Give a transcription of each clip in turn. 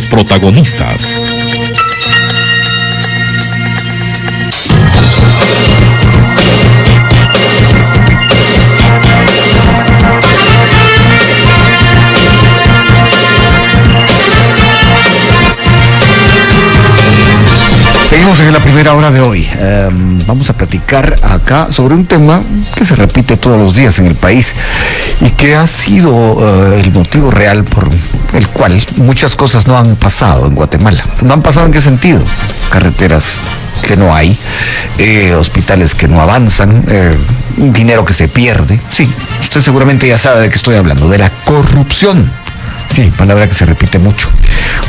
nuestros protagonistas. Seguimos en la primera hora de hoy. Vamos a platicar acá sobre un tema que se repite todos los días en el país y que ha sido el motivo real por el cual muchas cosas no han pasado en Guatemala. ¿No han pasado en qué sentido? Carreteras que no hay, hospitales que no avanzan, dinero que se pierde. Sí, usted seguramente ya sabe de qué estoy hablando, de la corrupción. Sí, palabra que se repite mucho.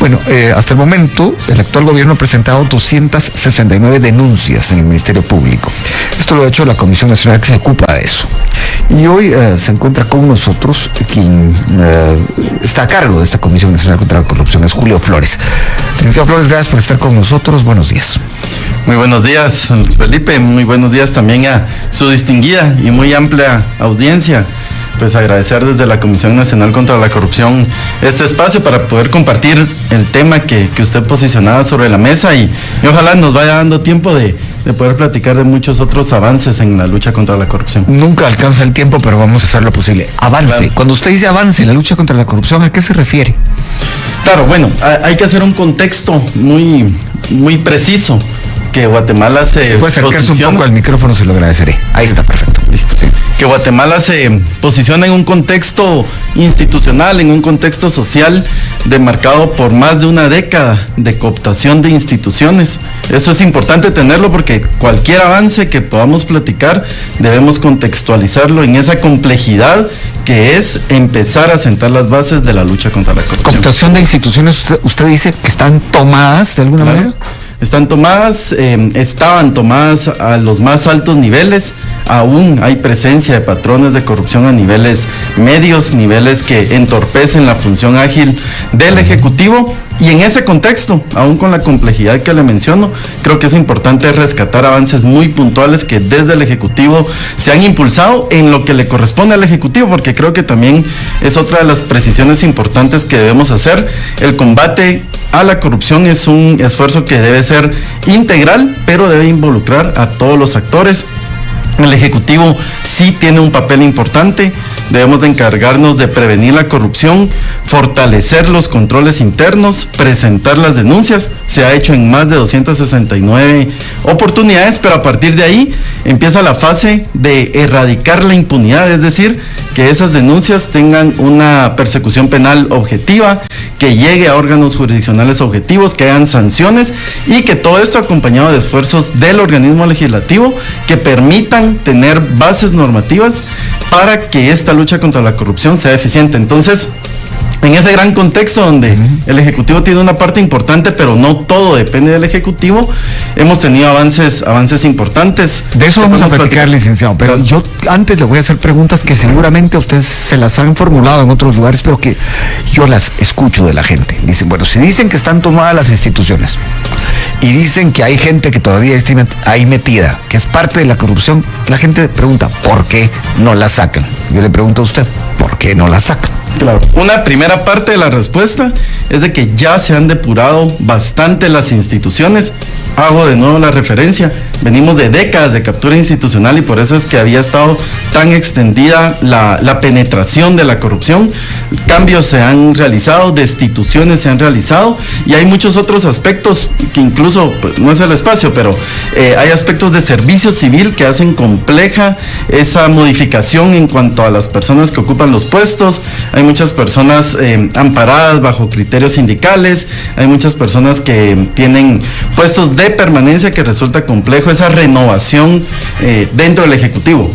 Bueno, hasta el momento, el actual gobierno ha presentado 269 denuncias en el Ministerio Público. Esto lo ha hecho la Comisión Nacional que se ocupa de eso. Y hoy se encuentra con nosotros quien está a cargo de esta Comisión Nacional contra la Corrupción, es Julio Flores. Licenciado Flores, gracias por estar con nosotros. Buenos días. Muy buenos días, Luis Felipe. Muy buenos días también a su distinguida y muy amplia audiencia. Pues agradecer desde la Comisión Nacional contra la Corrupción este espacio para poder compartir el tema que usted posicionaba sobre la mesa y ojalá nos vaya dando tiempo de poder platicar de muchos otros avances en la lucha contra la corrupción. Nunca alcanza el tiempo, pero vamos a hacer lo posible. Avance. Claro. Cuando usted dice avance en la lucha contra la corrupción, ¿a qué se refiere? Claro, bueno, hay que hacer un contexto muy, muy preciso. Que Guatemala se puede acercarse un poco al micrófono, se lo agradeceré. Ahí está, perfecto. Listo, sí. Que Guatemala se posiciona en un contexto institucional, en un contexto social demarcado por más de una década de cooptación de instituciones. Eso es importante tenerlo porque cualquier avance que podamos platicar debemos contextualizarlo en esa complejidad que es empezar a sentar las bases de la lucha contra la corrupción. Cooptación de instituciones, usted dice que están tomadas de alguna manera. Están tomadas, estaban tomadas a los más altos niveles, aún hay presencia de patrones de corrupción a niveles medios, niveles que entorpecen la función ágil del Ejecutivo. Y en ese contexto, aún con la complejidad que le menciono, creo que es importante rescatar avances muy puntuales que desde el Ejecutivo se han impulsado en lo que le corresponde al Ejecutivo, porque creo que también es otra de las precisiones importantes que debemos hacer. El combate a la corrupción es un esfuerzo que debe ser integral, pero debe involucrar a todos los actores. El Ejecutivo sí tiene un papel importante, debemos de encargarnos de prevenir la corrupción, fortalecer los controles internos, presentar las denuncias, se ha hecho en más de 269 oportunidades, pero a partir de ahí empieza la fase de erradicar la impunidad, es decir, que esas denuncias tengan una persecución penal objetiva, que llegue a órganos jurisdiccionales objetivos, que hagan sanciones y que todo esto acompañado de esfuerzos del organismo legislativo que permitan tener bases normativas para que esta lucha contra la corrupción sea eficiente. Entonces, en ese gran contexto donde el Ejecutivo tiene una parte importante, pero no todo depende del Ejecutivo, hemos tenido avances importantes. De eso vamos a platicar, licenciado, pero yo antes le voy a hacer preguntas que seguramente ustedes se las han formulado en otros lugares, pero que yo las escucho de la gente. Dicen, bueno, si dicen que están tomadas las instituciones y dicen que hay gente que todavía está ahí metida, que es parte de la corrupción, la gente pregunta, ¿por qué no la sacan? Yo le pregunto a usted, ¿por qué no la sacan? Claro. Una primera parte de la respuesta es de que ya se han depurado bastante las instituciones. Hago de nuevo la referencia, venimos de décadas de captura institucional y por eso es que había estado tan extendida la penetración de la corrupción. Cambios se han realizado, destituciones se han realizado y hay muchos otros aspectos que incluso, pues, no es el espacio, pero hay aspectos de servicio civil que hacen compleja esa modificación en cuanto a las personas que ocupan los puestos. Hay muchas personas amparadas bajo criterios sindicales, hay muchas personas que tienen puestos de permanencia que resulta complejo esa renovación dentro del Ejecutivo.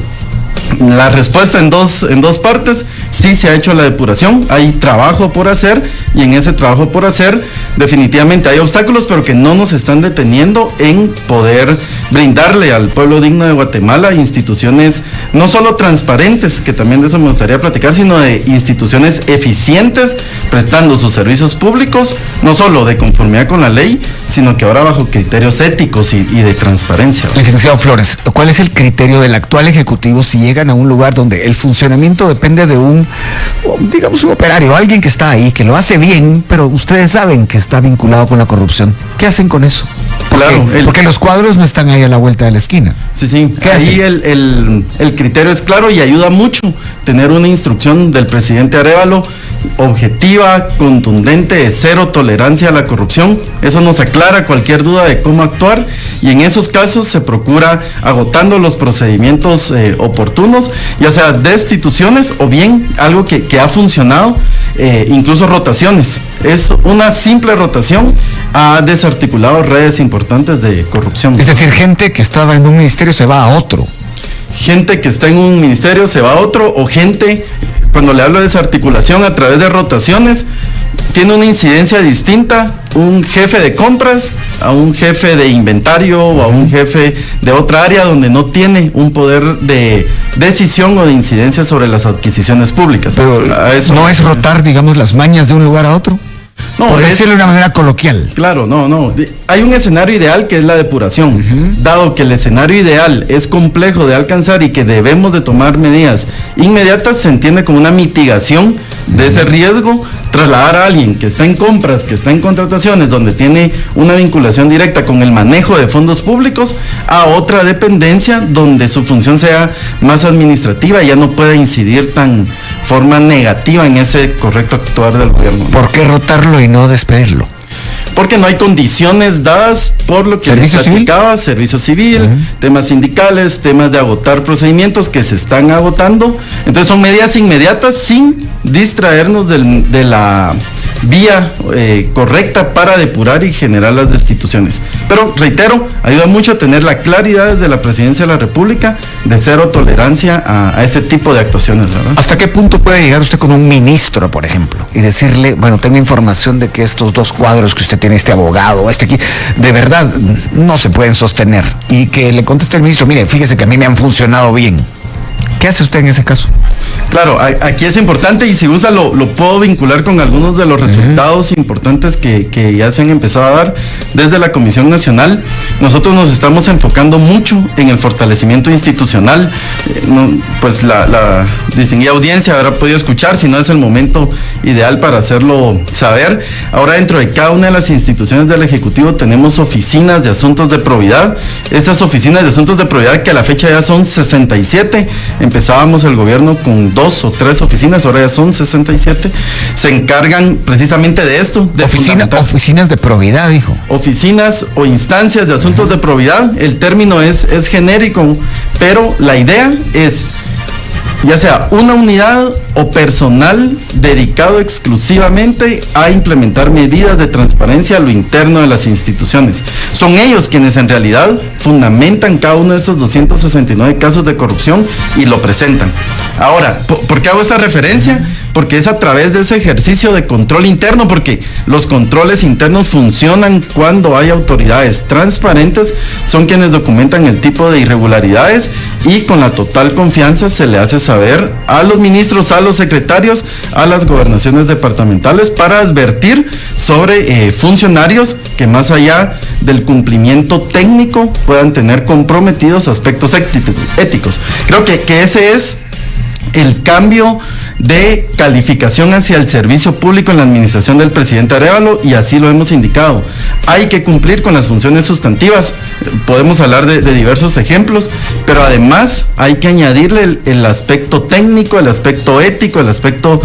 La respuesta en dos partes, sí se ha hecho la depuración, hay trabajo por hacer y en ese trabajo por hacer definitivamente hay obstáculos, pero que no nos están deteniendo en poder brindarle al pueblo digno de Guatemala instituciones no solo transparentes, que también de eso me gustaría platicar, sino de instituciones eficientes, prestando sus servicios públicos, no solo de conformidad con la ley, sino que ahora bajo criterios éticos y de transparencia. Licenciado Flores, ¿cuál es el criterio del actual ejecutivo si llegan a un lugar donde el funcionamiento depende de un operario, alguien que está ahí, que lo hace bien, pero ustedes saben que está vinculado con la corrupción? ¿Qué hacen con eso? Porque los cuadros no están ahí a la vuelta de la esquina. Sí. Ahí el criterio es claro y ayuda mucho tener una instrucción del presidente Arévalo objetiva, contundente, de cero tolerancia a la corrupción. Eso nos aclara cualquier duda de cómo actuar, y en esos casos se procura agotando los procedimientos oportunos, ya sea destituciones o bien algo que ha funcionado, incluso rotaciones. Es una simple rotación, ha desarticulado redes importantes de corrupción. Es decir, gente que estaba en un ministerio se va a otro. Gente que está en un ministerio se va a otro, o gente, cuando le hablo de desarticulación a través de rotaciones, tiene una incidencia distinta un jefe de compras a un jefe de inventario o a un jefe de otra área donde no tiene un poder de decisión o de incidencia sobre las adquisiciones públicas. Pero eso no es rotar, digamos, las mañas de un lugar a otro. No, por decirlo de una manera coloquial. Claro, no. Hay un escenario ideal que es la depuración. Dado que el escenario ideal es complejo de alcanzar y que debemos de tomar medidas inmediatas, se entiende como una mitigación de ese riesgo, trasladar a alguien que está en compras, que está en contrataciones, donde tiene una vinculación directa con el manejo de fondos públicos, a otra dependencia donde su función sea más administrativa y ya no pueda incidir tan forma negativa en ese correcto actuar del gobierno. ¿Por qué rotarlo y no despedirlo? Porque no hay condiciones dadas por lo que les platicaba, servicio civil, temas sindicales, temas de agotar procedimientos que se están agotando. Entonces son medidas inmediatas sin distraernos de la vía correcta para depurar y generar las destituciones. Pero reitero, ayuda mucho a tener la claridad desde la Presidencia de la República de cero tolerancia a este tipo de actuaciones, ¿verdad? ¿Hasta qué punto puede llegar usted con un ministro, por ejemplo, y decirle, bueno, tengo información de que estos dos cuadros que usted tiene, este abogado, este aquí, de verdad no se pueden sostener? Y que le conteste el ministro, mire, fíjese que a mí me han funcionado bien. ¿Qué hace usted en ese caso? Claro, aquí es importante, y si gusta lo puedo vincular con algunos de los resultados importantes que ya se han empezado a dar desde la Comisión Nacional. Nosotros nos estamos enfocando mucho en el fortalecimiento institucional. Pues la distinguida audiencia habrá podido escuchar, si no es el momento ideal para hacerlo saber. Ahora, dentro de cada una de las instituciones del Ejecutivo tenemos oficinas de asuntos de probidad. Estas oficinas de asuntos de probidad, que a la fecha ya son 67, empezábamos el gobierno con 2 o 3 oficinas, ahora ya son 67, se encargan precisamente de esto. Oficinas de probidad, dijo. Oficinas o instancias de asuntos de probidad, el término es genérico, pero la idea es ya sea una unidad o personal dedicado exclusivamente a implementar medidas de transparencia a lo interno de las instituciones. Son ellos quienes en realidad fundamentan cada uno de esos 269 casos de corrupción y lo presentan. Ahora, ¿por qué hago esta referencia? Porque es a través de ese ejercicio de control interno, porque los controles internos funcionan cuando hay autoridades transparentes, son quienes documentan el tipo de irregularidades y con la total confianza se le hace saber a los ministros, a los secretarios, a las gobernaciones departamentales para advertir sobre funcionarios que más allá del cumplimiento técnico puedan tener comprometidos aspectos éticos. Creo que ese es el cambio de calificación hacia el servicio público en la administración del presidente Arévalo, y así lo hemos indicado. Hay que cumplir con las funciones sustantivas, podemos hablar de diversos ejemplos, pero además hay que añadirle el aspecto técnico, el aspecto ético, el aspecto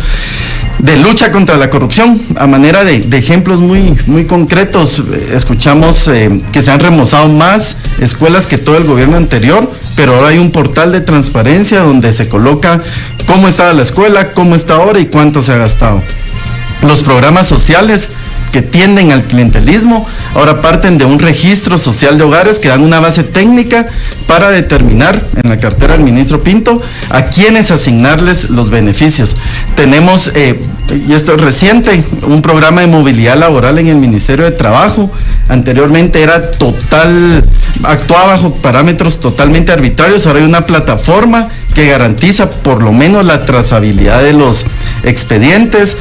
de lucha contra la corrupción, a manera de ejemplos muy concretos. Escuchamos que se han remozado más escuelas que todo el gobierno anterior, pero ahora hay un portal de transparencia donde se coloca cómo estaba la escuela, cómo está ahora y cuánto se ha gastado. Los programas sociales que tienden al clientelismo ahora parten de un registro social de hogares que dan una base técnica para determinar en la cartera del ministro Pinto a quiénes asignarles los beneficios. Tenemos, y esto es reciente, un programa de movilidad laboral en el Ministerio de Trabajo. Anteriormente actuaba bajo parámetros totalmente arbitrarios. Ahora hay una plataforma que garantiza por lo menos la trazabilidad de los expedientes.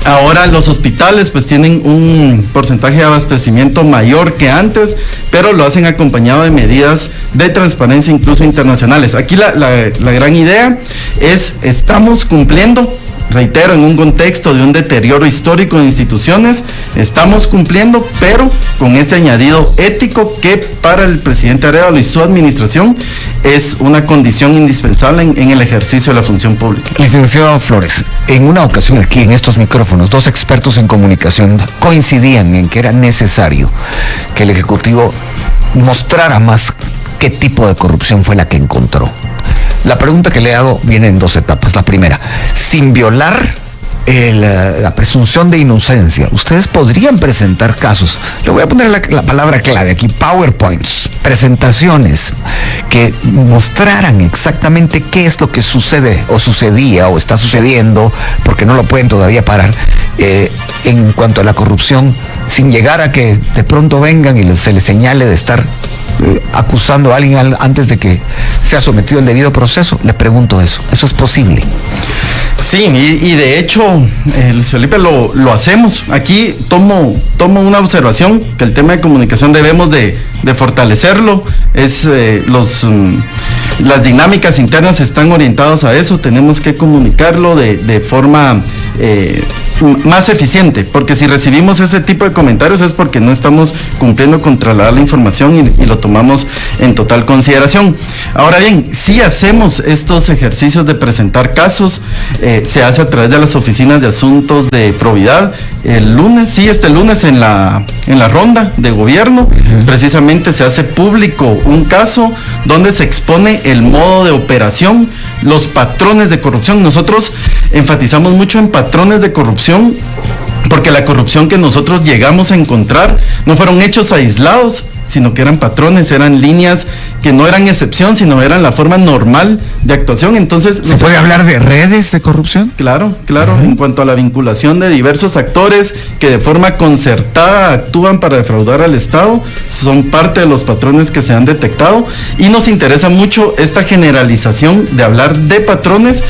Ahora los hospitales pues tienen un porcentaje de abastecimiento mayor que antes, pero lo hacen acompañado de medidas de transparencia incluso internacionales. Aquí la gran idea es, estamos cumpliendo, reitero, en un contexto de un deterioro histórico de instituciones, estamos cumpliendo, pero con este añadido ético que para el presidente Arévalo y su administración es una condición indispensable en el ejercicio de la función pública. Licenciado Flores, en una ocasión aquí en estos micrófonos, dos expertos en comunicación coincidían en que era necesario que el Ejecutivo mostrara más qué tipo de corrupción fue la que encontró. La pregunta que le hago viene en dos etapas. La primera, sin violar la presunción de inocencia, ustedes podrían presentar casos, le voy a poner la palabra clave aquí, PowerPoints, presentaciones que mostraran exactamente qué es lo que sucede o sucedía o está sucediendo, porque no lo pueden todavía parar, en cuanto a la corrupción, sin llegar a que de pronto vengan y se les señale de estar acusando a alguien antes de que sea sometido al debido proceso. Le pregunto ¿eso es posible? Sí, y de hecho, Luis Felipe, lo hacemos. Aquí tomo una observación, que el tema de comunicación debemos de fortalecerlo. Las dinámicas internas están orientadas a eso, tenemos que comunicarlo de forma más eficiente, porque si recibimos ese tipo de comentarios es porque no estamos cumpliendo con trasladar la información y lo tomamos en total consideración. Ahora bien, si hacemos estos ejercicios de presentar casos, se hace a través de las oficinas de asuntos de probidad. Este lunes en la ronda de gobierno, precisamente se hace público un caso donde se expone el modo de operación, los patrones de corrupción. Nosotros enfatizamos mucho en patrones de corrupción, porque la corrupción que nosotros llegamos a encontrar no fueron hechos aislados, sino que eran patrones, eran líneas que no eran excepción, sino eran la forma normal de actuación. Entonces, ¿se puede hablar de redes de corrupción? Claro, en cuanto a la vinculación de diversos actores que de forma concertada actúan para defraudar al Estado, son parte de los patrones que se han detectado, y nos interesa mucho esta generalización de hablar de patrones,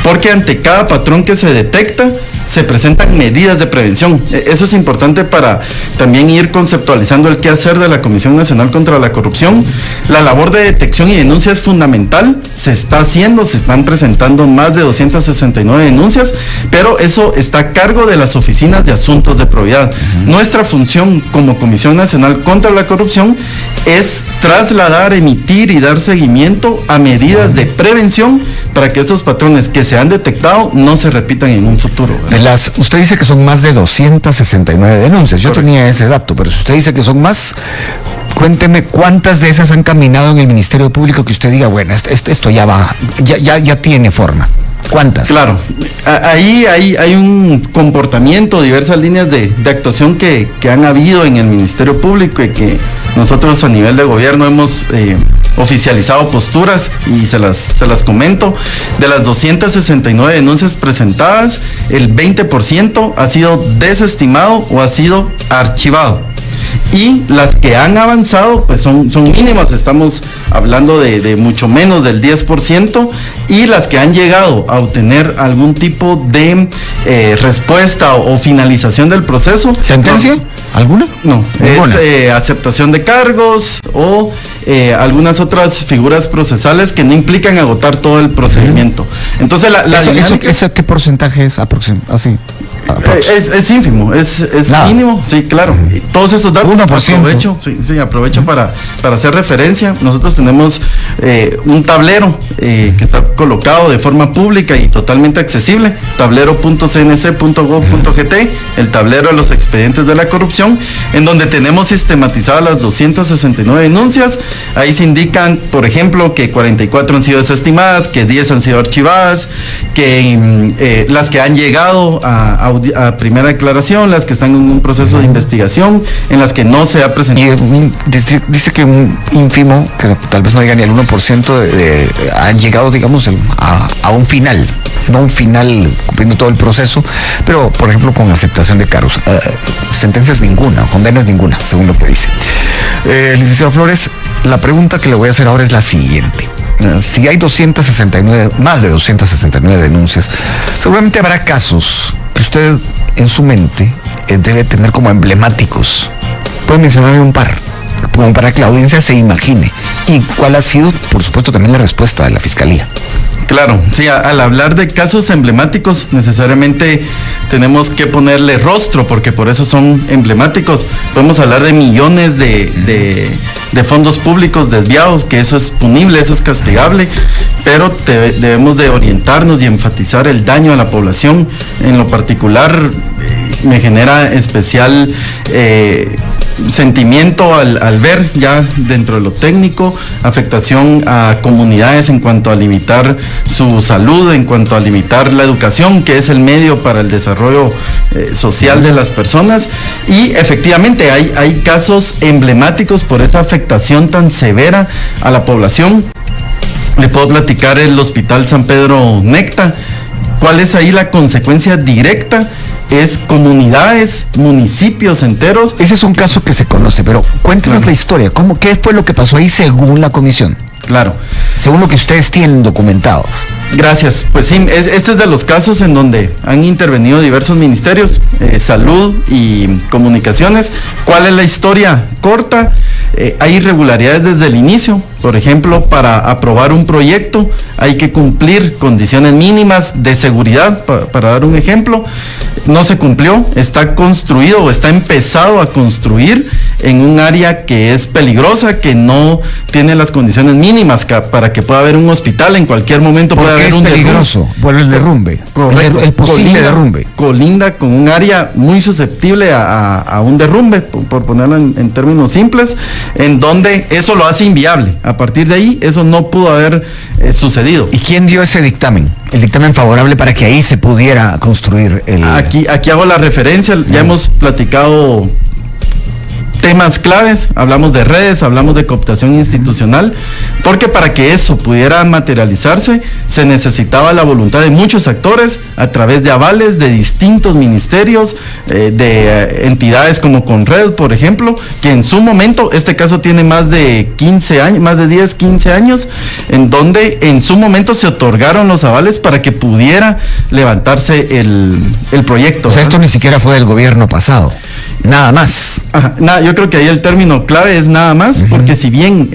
porque ante cada patrón que se detecta, se presentan medidas de prevención. Eso es importante para también ir conceptualizando el qué hacer de la Comisión Nacional contra la Corrupción. La labor de detección y denuncia es fundamental, se está haciendo, se están presentando más de 269 denuncias, pero eso está a cargo de las oficinas de asuntos de probidad. Nuestra función como Comisión Nacional contra la Corrupción es trasladar, emitir y dar seguimiento a medidas de prevención para que estos patrones que se han detectado no se repitan en un futuro. Usted dice que son más de 269 denuncias. Yo tenía ese dato, pero si usted dice que son más, cuénteme cuántas de esas han caminado en el Ministerio Público que usted diga, bueno, esto ya va, ya tiene forma. ¿Cuántas? Claro, ahí hay un comportamiento, diversas líneas de actuación que han habido en el Ministerio Público y que nosotros a nivel de gobierno hemos oficializado posturas y se las comento. De las 269 denuncias presentadas, el 20% ha sido desestimado o ha sido archivado. Y las que han avanzado pues son mínimas, estamos hablando de mucho menos del 10%, y las que han llegado a obtener algún tipo de respuesta o finalización del proceso. ¿Sentencia? ¿Alguna? No, es aceptación de cargos o algunas otras figuras procesales que no implican agotar todo el procedimiento. Entonces ¿Eso qué porcentaje es aproximadamente? Es ínfimo, es mínimo, sí, claro. Y todos esos datos 1%. aprovecho para hacer referencia. Nosotros tenemos un tablero que está colocado de forma pública y totalmente accesible, tablero.cnc.gov.gt, el tablero de los expedientes de la corrupción, en donde tenemos sistematizadas las 269 denuncias. Ahí se indican, por ejemplo, que 44 han sido desestimadas, que 10 han sido archivadas, que las que han llegado a primera declaración, las que están en un proceso de investigación, en las que no se ha presentado. Y dice que un ínfimo, que tal vez no llega ni al 1%, han llegado, digamos, a un final, no un final cumpliendo todo el proceso, pero por ejemplo con aceptación de cargos. Sentencias ninguna, condenas ninguna, según lo que dice. Licenciado Flores, la pregunta que le voy a hacer ahora es la siguiente. Si hay más de 269 denuncias, seguramente habrá casos que usted en su mente debe tener como emblemáticos. Puede mencionarme un par, como para que la audiencia se imagine. ¿Y cuál ha sido, por supuesto, también la respuesta de la Fiscalía? Claro, sí, al hablar de casos emblemáticos, necesariamente tenemos que ponerle rostro, porque por eso son emblemáticos. Podemos hablar de millones de fondos públicos desviados, que eso es punible, eso es castigable, pero debemos de orientarnos y enfatizar el daño a la población. En lo particular, me genera especial sentimiento al ver ya dentro de lo técnico afectación a comunidades en cuanto a limitar su salud, en cuanto a limitar la educación, que es el medio para el desarrollo social de las personas. Y efectivamente hay casos emblemáticos por esa afectación tan severa a la población. Le puedo platicar el Hospital San Pedro Necta. ¿Cuál es ahí la consecuencia directa? Es comunidades, municipios enteros. Ese es un caso que se conoce, pero cuéntenos la historia. ¿Qué fue lo que pasó ahí según la comisión? Claro. Según lo que ustedes tienen documentado. Gracias. Pues sí, este es de los casos en donde han intervenido diversos ministerios, salud y comunicaciones. ¿Cuál es la historia corta? Hay irregularidades desde el inicio. Por ejemplo, para aprobar un proyecto hay que cumplir condiciones mínimas de seguridad, para dar un ejemplo. No se cumplió, está construido o está empezado a construir en un área que es peligrosa, que no tiene las condiciones mínimas para que pueda haber un hospital en cualquier momento. Puede haber un peligroso por el derrumbe. Correcto. El posible derrumbe. Colinda con un área muy susceptible a un derrumbe, por ponerlo en términos simples, en donde eso lo hace inviable. A partir de ahí, eso no pudo haber sucedido. ¿Y quién dio ese dictamen? El dictamen favorable para que ahí se pudiera construir el... Aquí hago la referencia, ya hemos platicado temas claves, hablamos de redes, hablamos de cooptación institucional, porque para que eso pudiera materializarse se necesitaba la voluntad de muchos actores a través de avales de distintos ministerios, de entidades como Conred, por ejemplo, que en su momento, este caso tiene más de 15 años, más de 10, 15 años, en donde en su momento se otorgaron los avales para que pudiera levantarse el proyecto. O sea, esto ni siquiera fue del gobierno pasado, nada más. Ajá, yo creo que ahí el término clave es nada más, porque si bien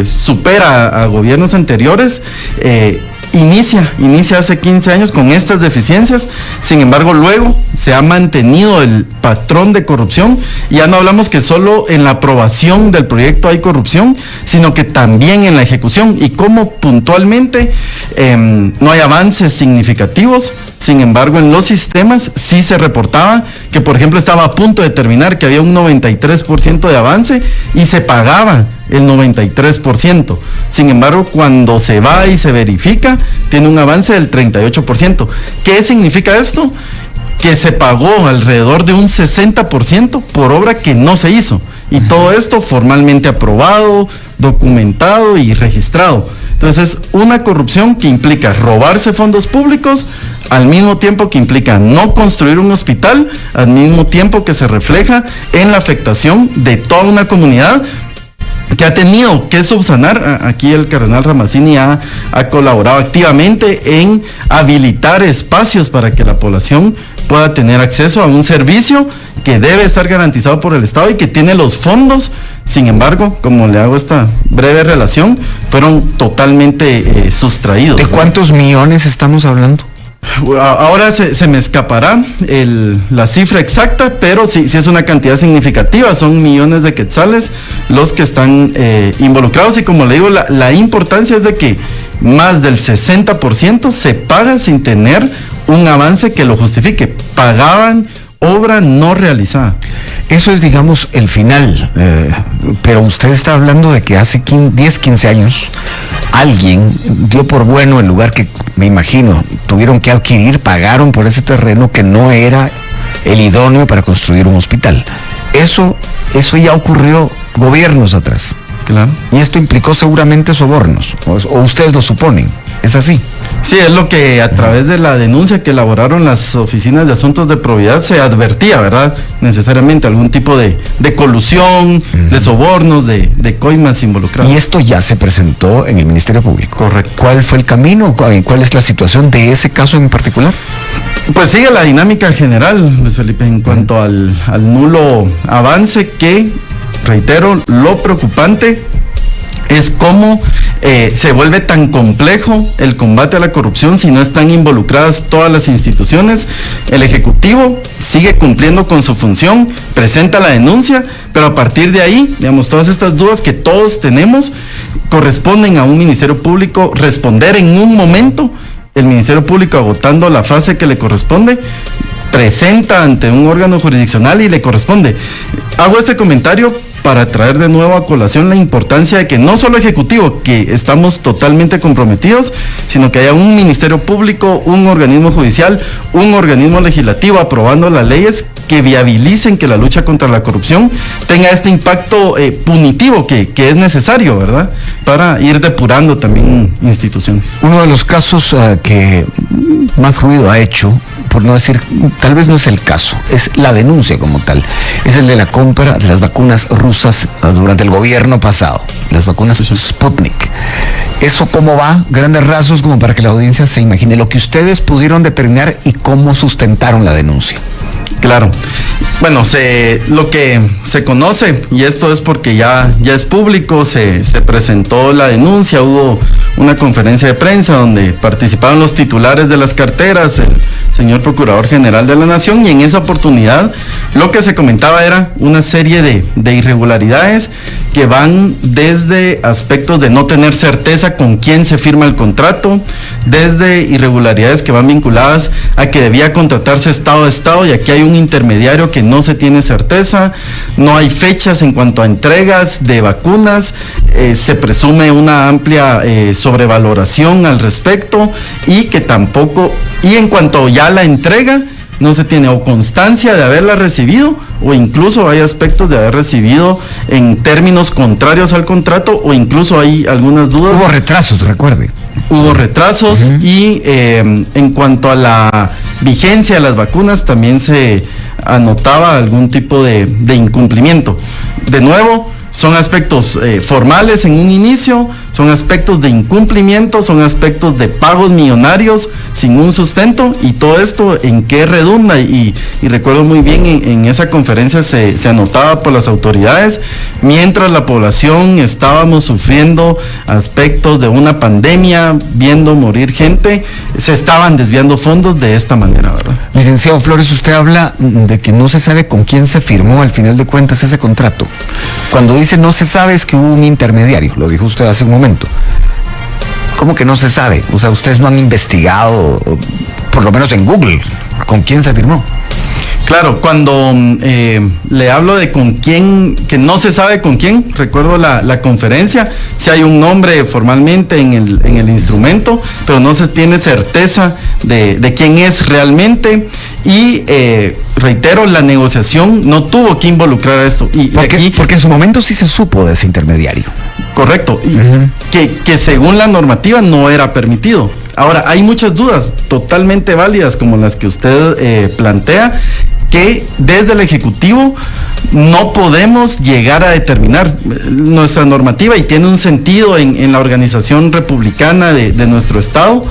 supera a gobiernos anteriores, inicia hace 15 años con estas deficiencias. Sin embargo, luego se ha mantenido el patrón de corrupción. Ya no hablamos que solo en la aprobación del proyecto hay corrupción, sino que también en la ejecución, y cómo puntualmente no hay avances significativos. Sin embargo, en los sistemas sí se reportaba que, por ejemplo, estaba a punto de terminar, que había un 93% de avance y se pagaba el 93%. Sin embargo, cuando se va y se verifica, tiene un avance del 38%. ¿Qué significa esto? Que se pagó alrededor de un 60% por obra que no se hizo. Y todo esto formalmente aprobado, documentado y registrado. Entonces, una corrupción que implica robarse fondos públicos, al mismo tiempo que implica no construir un hospital, al mismo tiempo que se refleja en la afectación de toda una comunidad que ha tenido que subsanar. Aquí el cardenal Ramazzini ha colaborado activamente en habilitar espacios para que la población pueda tener acceso a un servicio que debe estar garantizado por el Estado y que tiene los fondos. Sin embargo, como le hago esta breve relación, fueron totalmente sustraídos. ¿De cuántos millones estamos hablando? Ahora se me escapará la cifra exacta, pero sí es una cantidad significativa, son millones de quetzales los que están involucrados, y como le digo, la importancia es de que más del 60% se paga sin tener un avance que lo justifique. Pagaban obra no realizada. Eso es, digamos, el final, pero usted está hablando de que hace 10, 15 años alguien dio por bueno el lugar que, me imagino, tuvieron que adquirir, pagaron por ese terreno que no era el idóneo para construir un hospital. Eso ya ocurrió gobiernos atrás. Claro. Y esto implicó seguramente sobornos, o ustedes lo suponen, ¿es así? Sí, es lo que a través de la denuncia que elaboraron las oficinas de asuntos de probidad se advertía, ¿verdad? Necesariamente algún tipo de colusión, de sobornos, de coimas involucradas. Y esto ya se presentó en el Ministerio Público. Correcto. ¿Cuál fue el camino? ¿Cuál es la situación de ese caso en particular? Pues sigue la dinámica general, Luis Felipe, en cuanto al nulo avance, que, reitero, lo preocupante es cómo se vuelve tan complejo el combate a la corrupción si no están involucradas todas las instituciones. El Ejecutivo sigue cumpliendo con su función, presenta la denuncia, pero a partir de ahí, digamos, todas estas dudas que todos tenemos corresponden a un Ministerio Público responder en un momento. El Ministerio Público, agotando la fase que le corresponde, presenta ante un órgano jurisdiccional y le corresponde. Hago este comentario para traer de nuevo a colación la importancia de que no solo Ejecutivo, que estamos totalmente comprometidos, sino que haya un Ministerio Público, un organismo judicial, un organismo legislativo aprobando las leyes que viabilicen que la lucha contra la corrupción tenga este impacto punitivo que es necesario, ¿verdad? Para ir depurando también instituciones. Uno de los casos que más ruido ha hecho, por no decir, tal vez no es el caso, es la denuncia como tal, es el de la compra de las vacunas rusas durante el gobierno pasado, las vacunas Sputnik. ¿Eso cómo va? Grandes rasgos, como para que la audiencia se imagine lo que ustedes pudieron determinar y cómo sustentaron la denuncia. Claro. Bueno, lo que se conoce, y esto es porque ya es público, se presentó la denuncia, hubo una conferencia de prensa donde participaron los titulares de las carteras, el señor Procurador General de la Nación, y en esa oportunidad lo que se comentaba era una serie de irregularidades que van desde aspectos de no tener certeza con quién se firma el contrato, desde irregularidades que van vinculadas a que debía contratarse Estado a Estado, y aquí hay un intermediario que no se tiene certeza, no hay fechas en cuanto a entregas de vacunas, se presume una amplia sobrevaloración al respecto, y que tampoco, y en cuanto ya a la entrega, no se tiene o constancia de haberla recibido, o incluso hay aspectos de haber recibido en términos contrarios al contrato, o incluso hay algunas dudas. Hubo retrasos, recuerde. Hubo retrasos, y en cuanto a la vigencia de las vacunas también se anotaba algún tipo de incumplimiento. De nuevo, son aspectos formales en un inicio, son aspectos de incumplimiento, son aspectos de pagos millonarios sin un sustento, y todo esto en qué redunda, y recuerdo muy bien en esa conferencia se anotaba por las autoridades, mientras la población estábamos sufriendo aspectos de una pandemia, viendo morir gente, se estaban desviando fondos de esta manera, ¿verdad? Licenciado Flores, usted habla de que no se sabe con quién se firmó al final de cuentas ese contrato. Cuando dice no se sabe es que hubo un intermediario, lo dijo usted hace un momento. ¿Cómo que no se sabe? O sea, ustedes no han investigado, por lo menos en Google, con quién se firmó. Claro, cuando le hablo de con quién, que no se sabe con quién, recuerdo la conferencia, si hay un nombre formalmente en el instrumento, pero no se tiene certeza de quién es realmente, y reitero, la negociación no tuvo que involucrar a esto. Porque en su momento sí se supo de ese intermediario. Correcto, y que según la normativa no era permitido. Ahora, hay muchas dudas totalmente válidas como las que usted plantea, que desde el Ejecutivo no podemos llegar a determinar. Nuestra normativa, y tiene un sentido en la organización republicana de nuestro Estado,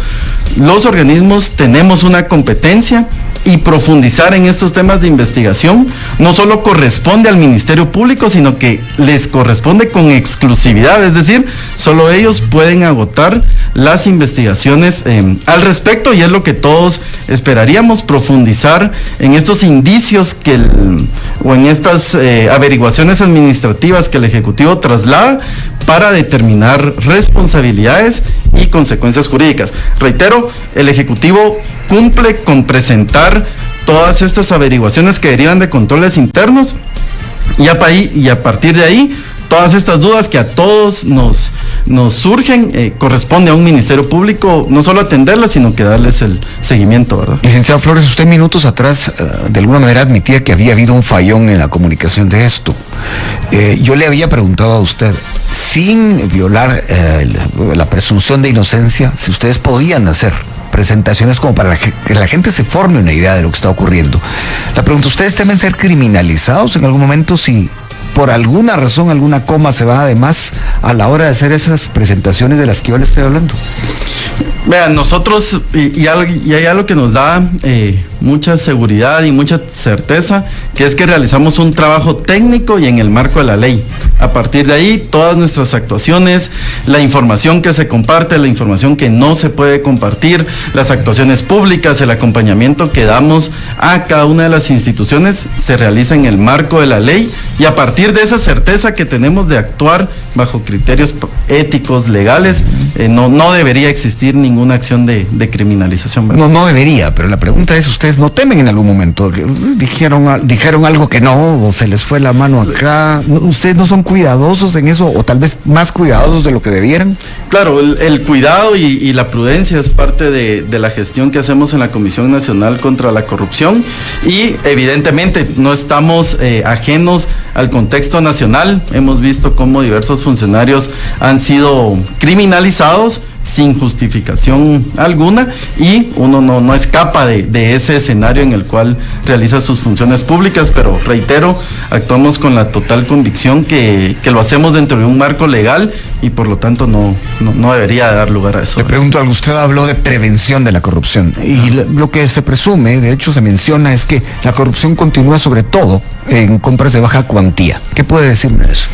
los organismos tenemos una competencia, y profundizar en estos temas de investigación no solo corresponde al Ministerio Público, sino que les corresponde con exclusividad, es decir, solo ellos pueden agotar las investigaciones al respecto, y es lo que todos esperaríamos, profundizar en estos indicios o en estas averiguaciones administrativas que el Ejecutivo traslada para determinar responsabilidades y consecuencias jurídicas. Reitero, el Ejecutivo cumple con presentar todas estas averiguaciones que derivan de controles internos, y a partir de ahí, todas estas dudas que a todos nos surgen, corresponde a un Ministerio Público no solo atenderlas, sino que darles el seguimiento, ¿verdad? Licenciado Flores, usted minutos atrás de alguna manera admitía que había habido un fallón en la comunicación de esto. Yo le había preguntado a usted, sin violar la presunción de inocencia, si ustedes podían hacer presentaciones como para que la gente se forme una idea de lo que está ocurriendo. La pregunta, ¿ustedes temen ser criminalizados en algún momento si por alguna razón, alguna coma se va además a la hora de hacer esas presentaciones de las que yo le estoy hablando? Vean, nosotros, y hay algo que nos da mucha seguridad y mucha certeza, que es que realizamos un trabajo técnico y en el marco de la ley. A partir de ahí, todas nuestras actuaciones, la información que se comparte, la información que no se puede compartir, las actuaciones públicas, el acompañamiento que damos a cada una de las instituciones, se realiza en el marco de la ley, y a partir de esa certeza que tenemos de actuar bajo criterios éticos, legales, no debería existir ninguna acción de criminalización, ¿verdad? No debería, pero la pregunta es, ¿ustedes no temen en algún momento? ¿Dijeron algo que no, o se les fue la mano acá? ¿Ustedes no son cuidadosos en eso, o tal vez más cuidadosos de lo que debieran? Claro, el cuidado y la prudencia es parte de la gestión que hacemos en la Comisión Nacional contra la Corrupción, y evidentemente no estamos ajenos al contexto nacional. Hemos visto cómo diversos funcionarios han sido criminalizados sin justificación alguna, y uno no escapa de ese escenario en el cual realiza sus funciones públicas, pero reitero, actuamos con la total convicción que lo hacemos dentro de un marco legal, y por lo tanto no debería dar lugar a eso. Le pregunto algo, usted habló de prevención de la corrupción, y lo que se presume, de hecho se menciona, es que la corrupción continúa sobre todo en compras de baja cuantía. ¿Qué puede decirme de eso?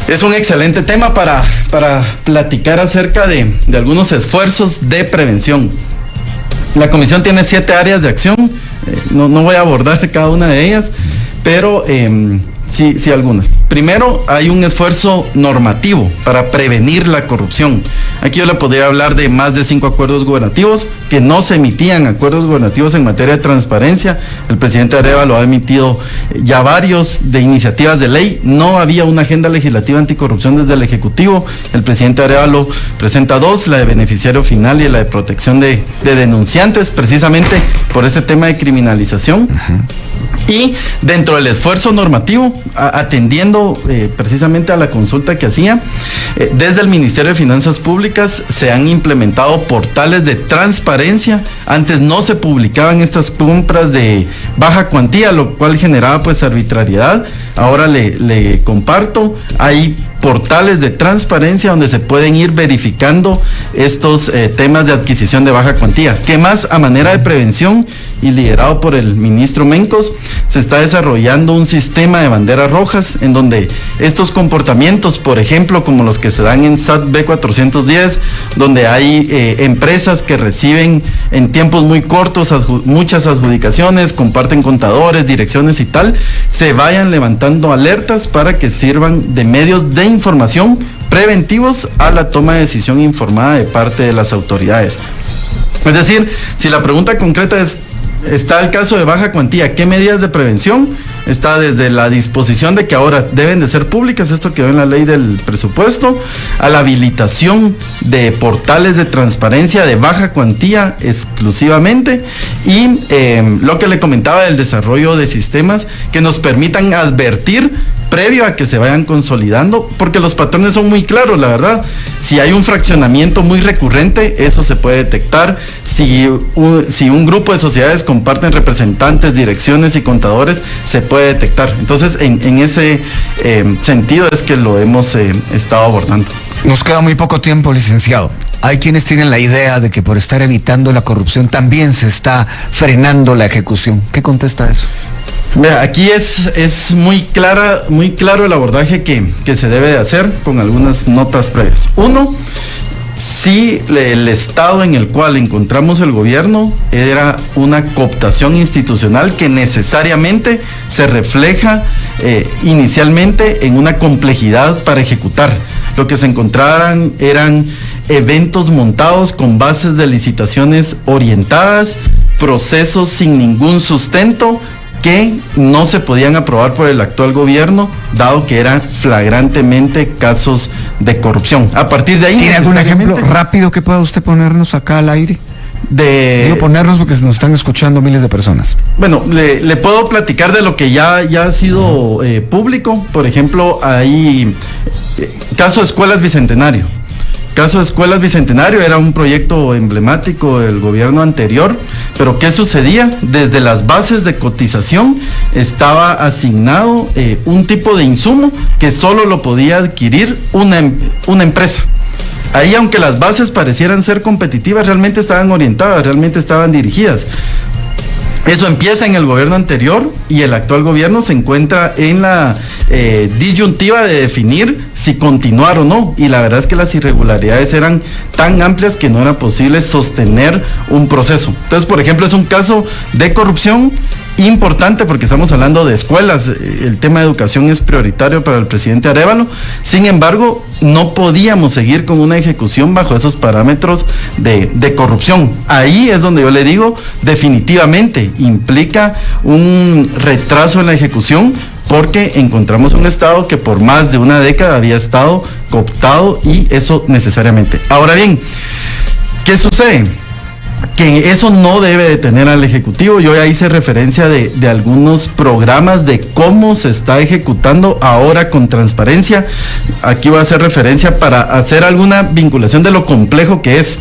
Es un excelente tema para platicar acerca de algunos esfuerzos de prevención. La comisión tiene 7 áreas de acción, no voy a abordar cada una de ellas, pero sí algunas. Primero, hay un esfuerzo normativo para prevenir la corrupción. Aquí yo le podría hablar de más de 5 acuerdos gubernativos, que no se emitían acuerdos gubernativos en materia de transparencia. El presidente Arévalo ha emitido ya varios de iniciativas de ley. No había una agenda legislativa anticorrupción desde el Ejecutivo. El presidente Arévalo presenta 2, la de beneficiario final y la de protección de denunciantes, precisamente por este tema de criminalización. Y dentro del esfuerzo normativo, atendiendo precisamente a la consulta que hacía, desde el Ministerio de Finanzas Públicas se han implementado portales de transparencia. Antes no se publicaban estas compras de baja cuantía, lo cual generaba pues arbitrariedad. Ahora le comparto, hay portales de transparencia donde se pueden ir verificando estos temas de adquisición de baja cuantía. ¿Qué más? A manera de prevención y liderado por el ministro Mencos, se está desarrollando un sistema de banderas rojas en donde estos comportamientos, por ejemplo, como los que se dan en SAT B410, donde hay empresas que reciben en tiempos muy cortos muchas adjudicaciones, comparten contadores, direcciones y tal, se vayan levantando alertas para que sirvan de medios de información preventivos a la toma de decisión informada de parte de las autoridades. Es decir, si la pregunta concreta es, está el caso de baja cuantía, ¿qué medidas de prevención? Está desde la disposición de que ahora deben de ser públicas, esto quedó en la ley del presupuesto, a la habilitación de portales de transparencia de baja cuantía exclusivamente, y lo que le comentaba del desarrollo de sistemas que nos permitan advertir previo a que se vayan consolidando, porque los patrones son muy claros, la verdad. Si hay un fraccionamiento muy recurrente, eso se puede detectar. Si un grupo de sociedades comparten representantes, direcciones y contadores, se puede detectar. Entonces, en ese sentido es que lo hemos estado abordando. Nos queda muy poco tiempo, licenciado. Hay quienes tienen la idea de que por estar evitando la corrupción también se está frenando la ejecución. ¿Qué contesta eso? Mira, aquí es muy claro el abordaje que se debe de hacer, con algunas notas previas. Uno, si el estado en el cual encontramos el gobierno era una cooptación institucional que necesariamente se refleja inicialmente en una complejidad para ejecutar. Lo que se encontraran eran eventos montados con bases de licitaciones orientadas, procesos sin ningún sustento, que no se podían aprobar por el actual gobierno, dado que eran flagrantemente casos de corrupción. A partir de ahí... ¿Tiene algún ejemplo rápido que pueda usted ponernos acá al aire? Digo ponernos porque nos están escuchando miles de personas. Bueno, le puedo platicar de lo que ya ha sido público. Por ejemplo, hay caso Escuelas Bicentenario, caso de Escuelas Bicentenario era un proyecto emblemático del gobierno anterior, pero ¿qué sucedía? Desde las bases de cotización estaba asignado un tipo de insumo que solo lo podía adquirir una empresa. Ahí, aunque las bases parecieran ser competitivas, realmente estaban orientadas, realmente estaban dirigidas. Eso empieza en el gobierno anterior y el actual gobierno se encuentra en la disyuntiva de definir si continuar o no, y la verdad es que las irregularidades eran tan amplias que no era posible sostener un proceso. Entonces, por ejemplo, es un caso de corrupción importante porque estamos hablando de escuelas, el tema de educación es prioritario para el presidente Arévalo. Sin embargo, no podíamos seguir con una ejecución bajo esos parámetros de corrupción. Ahí es donde yo le digo, definitivamente implica un retraso en la ejecución, porque encontramos un Estado que por más de una década había estado cooptado, y eso necesariamente. Ahora bien, ¿qué sucede? Que eso no debe detener al Ejecutivo. Yo ya hice referencia de algunos programas de cómo se está ejecutando ahora con transparencia. Aquí voy a hacer referencia para hacer alguna vinculación de lo complejo que es.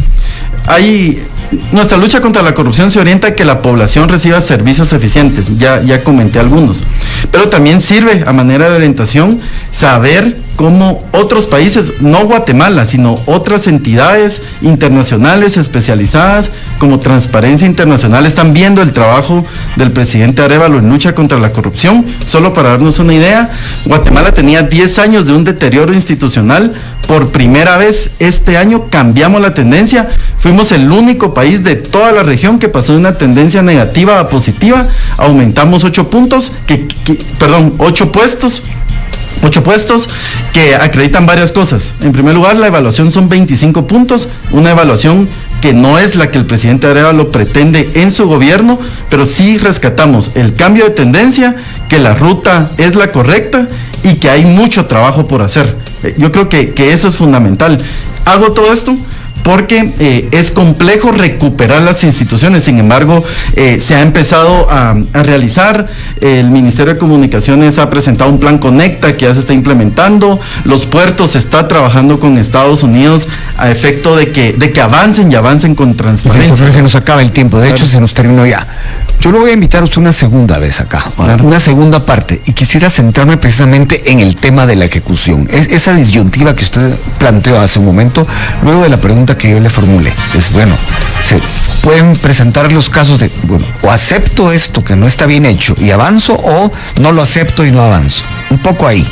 Nuestra lucha contra la corrupción se orienta a que la población reciba servicios eficientes, ya comenté algunos, pero también sirve a manera de orientación saber cómo otros países, no Guatemala, sino otras entidades internacionales especializadas como Transparencia Internacional, están viendo el trabajo del presidente Arévalo en lucha contra la corrupción. Solo para darnos una idea, Guatemala tenía 10 años de un deterioro institucional. Por primera vez este año cambiamos la tendencia, fuimos el único país de toda la región que pasó de una tendencia negativa a positiva, aumentamos 8 puestos que acreditan varias cosas. En primer lugar, la evaluación son 25 puntos, una evaluación que no es la que el presidente Arévalo pretende en su gobierno, pero sí rescatamos el cambio de tendencia, que la ruta es la correcta y que hay mucho trabajo por hacer. Yo creo que eso es fundamental. Hago todo esto porque es complejo recuperar las instituciones. Sin embargo, se ha empezado a realizar. El Ministerio de Comunicaciones ha presentado un plan Conecta que ya se está implementando. Los puertos, se está trabajando con Estados Unidos a efecto de que avancen con transparencia. Se nos acaba el tiempo, de hecho se nos terminó ya. Yo lo voy a invitar a usted una segunda vez acá, una segunda parte, y quisiera centrarme precisamente en el tema de la ejecución. Esa disyuntiva que usted planteó hace un momento, luego de la pregunta que yo le formulé, es bueno, se pueden presentar los casos de, bueno, o acepto esto que no está bien hecho y avanzo, o no lo acepto y no avanzo. Un poco ahí.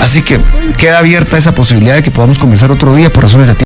Así que queda abierta esa posibilidad de que podamos conversar otro día por razones de tiempo.